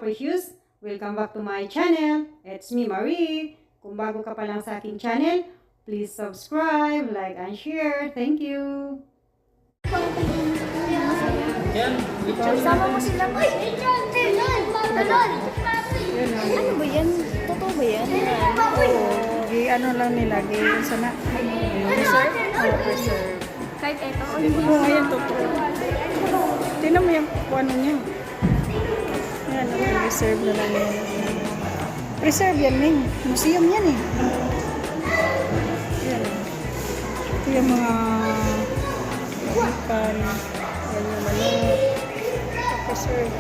ka-precious! Welcome back to my channel. It's me, Marie. Kung bago ka pa lang sa aking channel, please subscribe, like, and share. Thank you! Sama mo sila. Ay, ano ba yan? Totoo ba yan? Ano lang nila, sana Preserve? preserve. Kahit ito. Oo, ayan, totoo. Tingnan mo yung ano niya. Yan, reserve na lang yan. Preserve yan, Ming. Museum yan eh. Yan. Ito yung mga ikan. Yan yung manok. Preserve.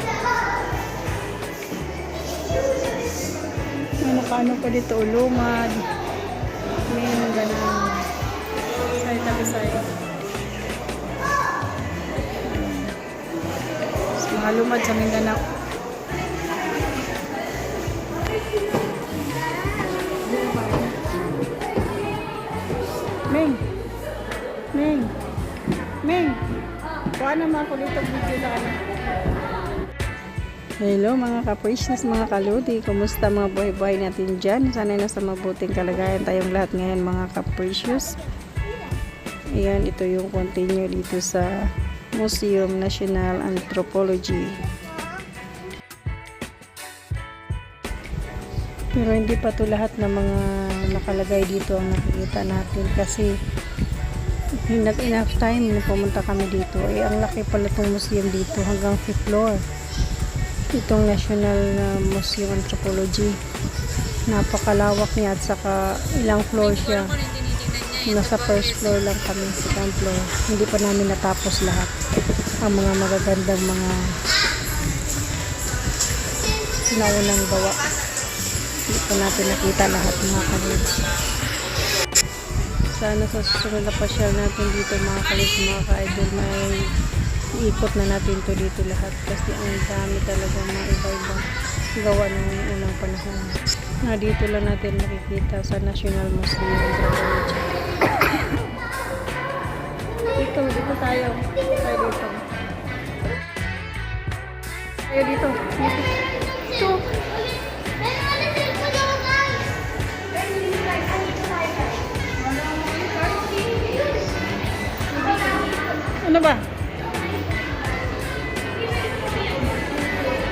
Ano pa dito, ulumad. Min, ganun. Say, tabi-say. Mga lumad sa Mindanao. Ming! Ming! Ming! Kuha naman ako dito video na ano. Hello mga ka-precious, mga kaludi. Kumusta mga buhay-buhay natin dyan? Sana'y nasa mabuting kalagayan tayong lahat ngayon mga ka-precious. Ayan, ito yung continue dito sa Museum National Anthropology. Pero hindi pa to lahat ng mga nakalagay dito ang nakikita natin kasi not enough time na pumunta kami dito. Ang laki pala itong museum dito hanggang 5th floor. Itong National Museum Anthropology. Napakalawak niya at saka ilang floor siya. Nasa first floor lang kami, second floor. Hindi pa namin natapos lahat. Ang mga magagandang mga sinaunang gawa. Hindi pa natin nakita lahat mga kalits. Sana sa susunod na pasyal natin dito mga kalits, mga ka-idol, may iikot na natin to dito lahat kasi ang dami talaga mga iba-ibang gawa ng unang panahon na dito lang natin nakikita sa National Museum Anthropology. Dito tayo dito. Tayo dito. Dito. Ano ba?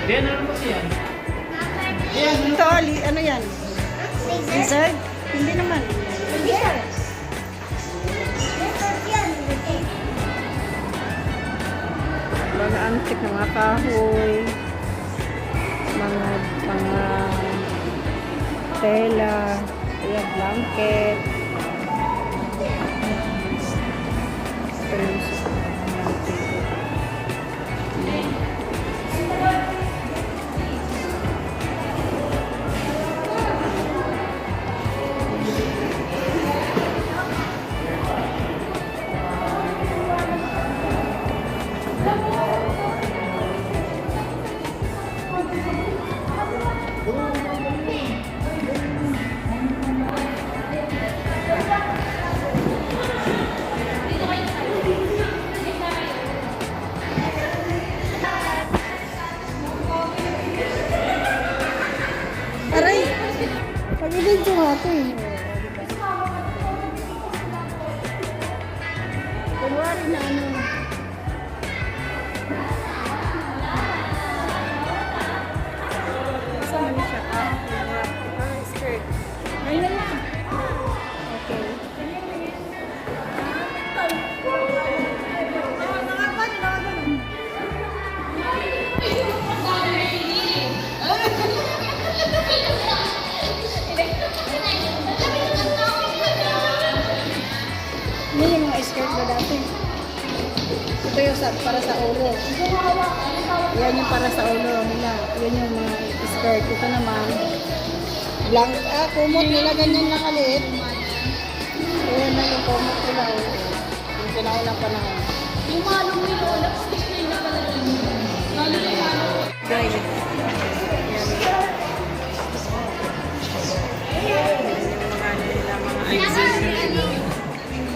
Diyan, ano ba siya? Ito, ano yan? Lizard? Hindi naman. Mga antik na mga kahoy, mga tela, ayan, blanket. Ito yung aray! Pag-ibig yung ato eh. Kunwari na ano. Saan na siya? Skirt. Ayun na. Okay. Ini yung mga skirt na dati. Ito yung para sa ulo. Yan yung para sa ulo nila. Yan yung mga skirt. Ito naman. Blank. Kumot nila. Ganyan na kalit. Ayan na yung kumot nila. Yung pinaulang panahon. Yung mga lumino, display na pala rin. Guys.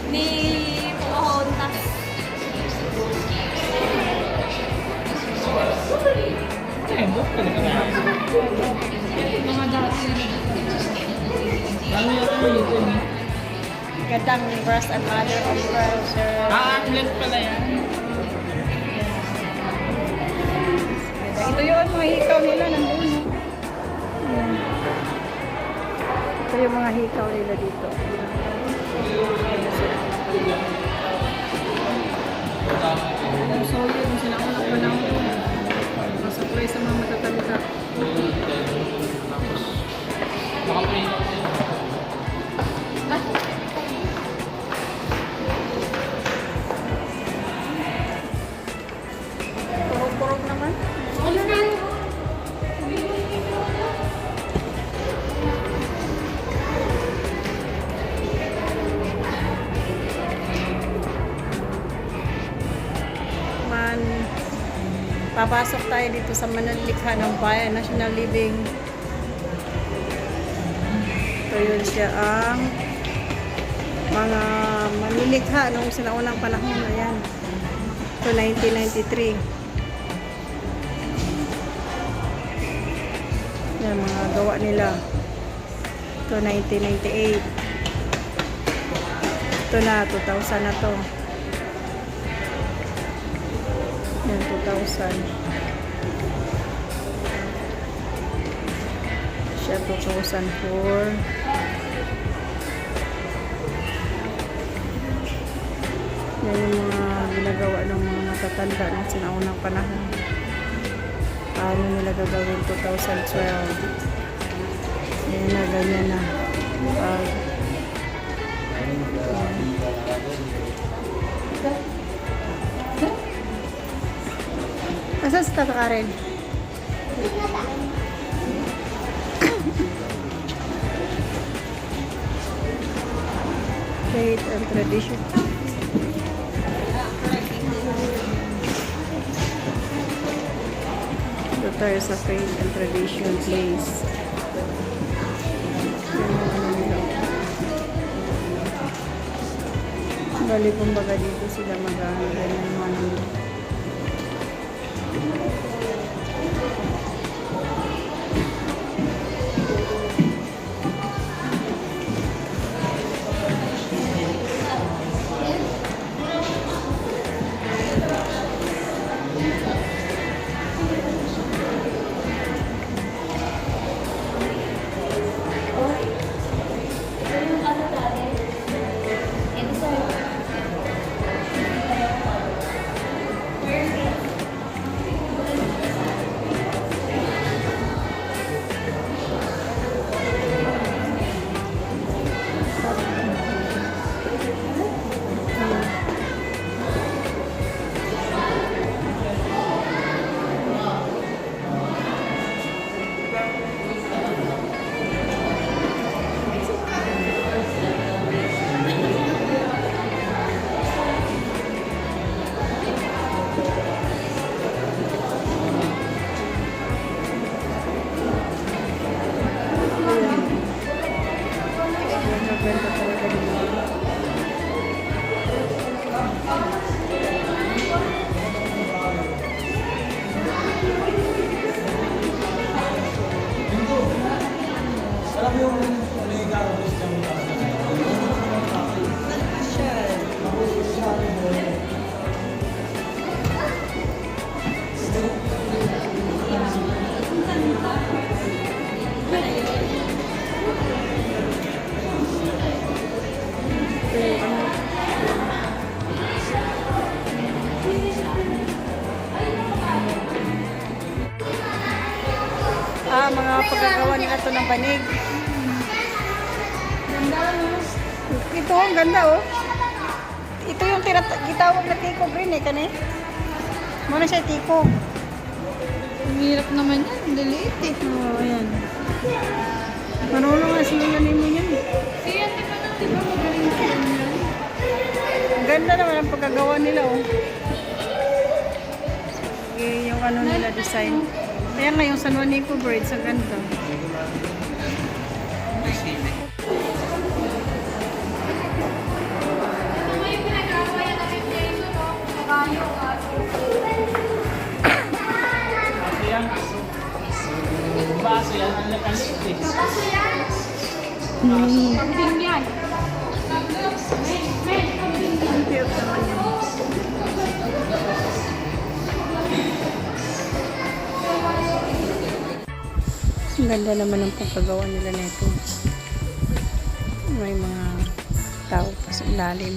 Ni Pocahontas. Ay, book talaga. Mga dati. Gandang breast and mother of browser. Blend pala yan. Ito yun, mga hikaw nila nandun. No? Ayan. Ito yung mga hikaw nila dito. So, yun sila ko na panahon. Masupply sa mga matatalita. Purog-purog naman. Papasok tayo dito sa Mananlikha ng Bayan, National Living. Ito yun siya ang mga manilikha nung sinaunang panahon. Ayan. Ito 1993. Yan mga gawa nila. Ito 1998. Ito na, 2000 na to. Yan, 2000. Siya 2004. Yan yung mga ginagawa ng mga matatanda ng sinaunang panahon. Paano nila gagawin 2012. Yan na, ganyan na. Asa sa Karen? Faith and tradition. The Tayo sa Faith and Tradition place. Bali kumbaga dito sila mag-ganyan mga mga paggagawa nila ito ng banig. Ito, ang ganda oh. Ito yung gitawag na tiko green eh, kani? Muna siya tiko. Ang hirap naman yan. Deliit eh. Oo, ayan. Marunong nga sila mo yan eh. Kaya diba nang diba magaling ka yan? Ang ganda naman ang pagkagawa nila oh. Yung ano nila design. Kaya nga yung San Juanico braids, ang ganda. Kambing yan. Ang cute naman yan. Ang ganda naman ng pagkagawa nila nito. May mga tao pa sa ilalim.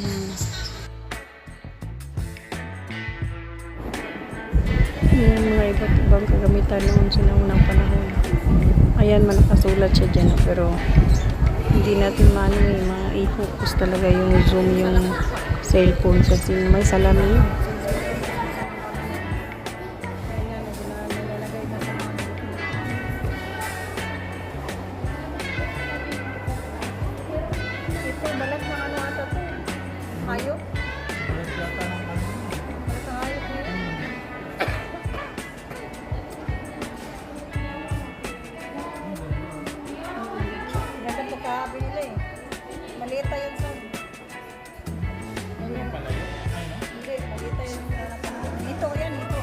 Yung mga iba't ibang kagamitan noon sa unang panahon. Ayan, nakasulat siya dyan, pero hindi natin maano i-focus talaga yung zoom yung cellphone kasi may salamin. Ito, balat ng ano ata to? Hayop? Balat ng hayop na yun. Ganda to kabili eh. Malita yun sa... Hindi, malita yun. Ito, yan, ito.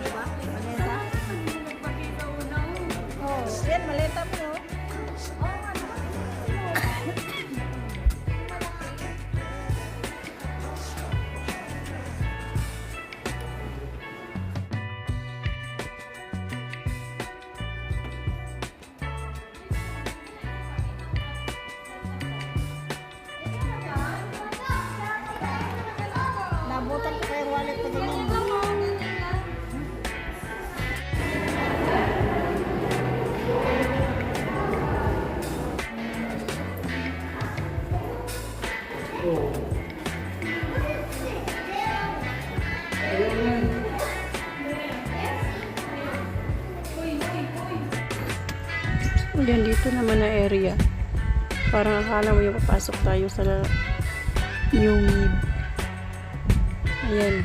Diba? Malita? Oh, yan, malita mo, no? Nabutan ko kayo wallet ko din. Yan, dito naman na area. Parang akala mo yung papasok tayo sa humid. Ayan,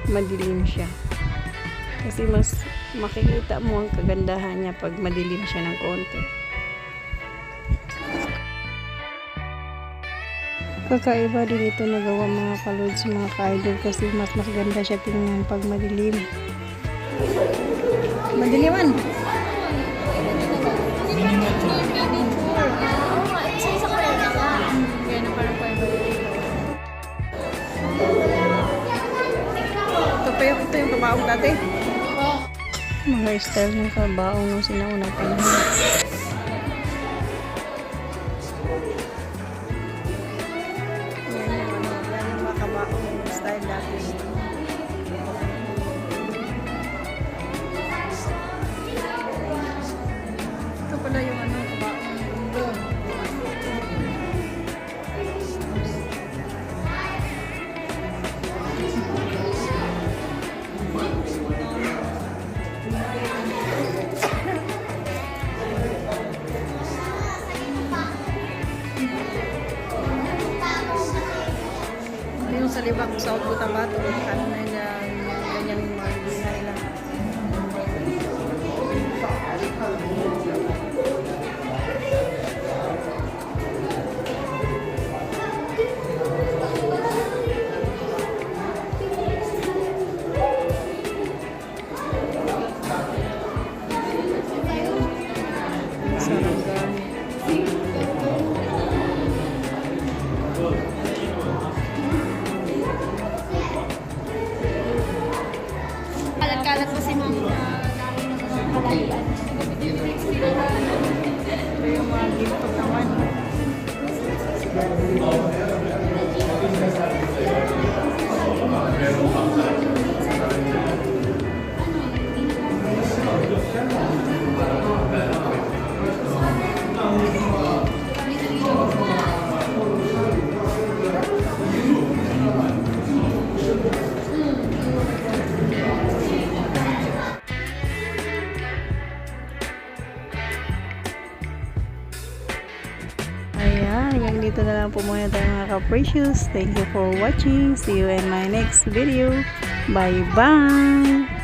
madilim siya. Kasi mas makikita mo ang kagandahan niya pag madilim siya ng konti. Kakaiba din ito nagawa mga kalods, mga ka-idol, kasi mas maganda siya tingnan pag madilim. Madiliman! Ito yung kabaong dati. Mga style ng kabaong nung sinaunang panahon. Yan yung mga kabaong style dati. Ito pala yung kabaong doon. Yung sa Libak, South Cotabato, ano na yan, ganyan yung mga gina nila. Sarangani. Kalat-kalat kasi mga kalalian. Ito yung mga ginto naman. Ayan, hanggang dito na lang po muna tayo mga ka-precious. Thank you for watching. See you in my next video. Bye-bye!